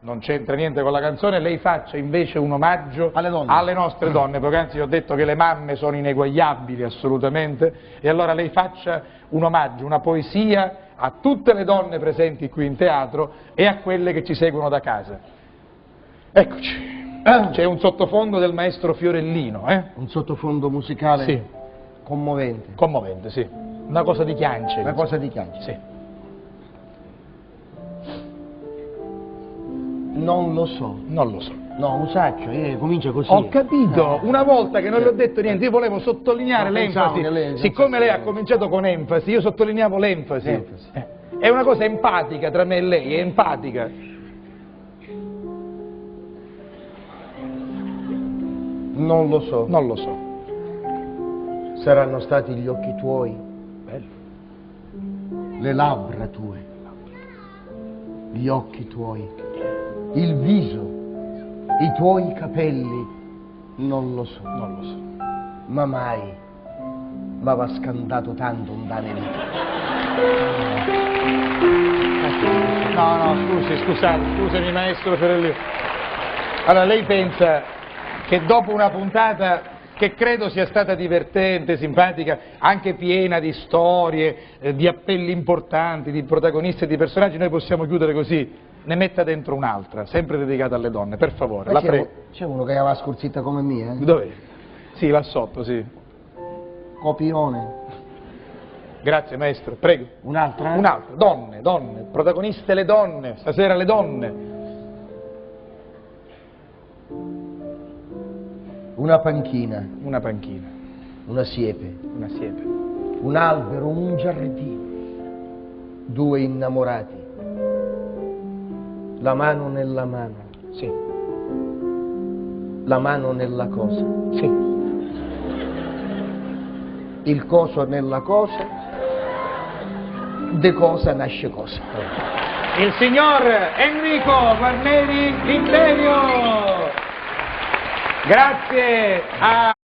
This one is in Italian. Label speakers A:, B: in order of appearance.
A: non c'entra niente con la canzone, lei faccia invece un omaggio alle nostre donne. Poc'anzi ho detto che le mamme sono ineguagliabili assolutamente, e allora lei faccia un omaggio, una poesia a tutte le donne presenti qui in teatro e a quelle che ci seguono da casa. Eccoci. C'è un sottofondo del maestro Fiorellino,
B: Un sottofondo musicale?
A: Sì.
B: Commovente?
A: Commovente, sì. Una cosa di Chiance.
B: Una cosa di Chiance?
A: Sì.
B: Non lo so.
A: Non lo so.
B: No, Musacchio, comincia così.
A: Ho capito, una volta che non le ho detto niente, io volevo sottolineare l'enfasi, siccome lei ha cominciato con enfasi, io sottolineavo l'enfasi. È una cosa empatica tra me e lei, è empatica.
B: Non lo so.
A: Non lo so.
B: Saranno stati gli occhi tuoi,
A: Bello.
B: le labbra tue, gli occhi tuoi, il viso, i tuoi capelli, non lo so.
A: Non lo so.
B: Ma mai m'aveva scandato tanto un danelito.
A: No, scusami maestro Fiorellino. Allora lei pensa che dopo una puntata che credo sia stata divertente, simpatica, anche piena di storie, di appelli importanti, di protagonisti e di personaggi, noi possiamo chiudere così? Ne metta dentro un'altra, sempre dedicata alle donne, per favore, la prego.
B: C'è uno che aveva scorzita come me,
A: Dov'è? Sì, là sotto, sì.
B: Copione.
A: Grazie maestro, prego.
B: Un'altra?
A: Un'altra, donne, protagoniste le donne, stasera le donne.
B: Una panchina.
A: Una panchina.
B: Una siepe.
A: Una siepe.
B: Un albero, un giardino. Due innamorati. La mano nella mano.
A: Sì.
B: La mano nella cosa.
A: Sì.
B: Il coso nella cosa. De cosa nasce cosa.
A: Il signor Enrico Guarneri L'Imperio. Grazie a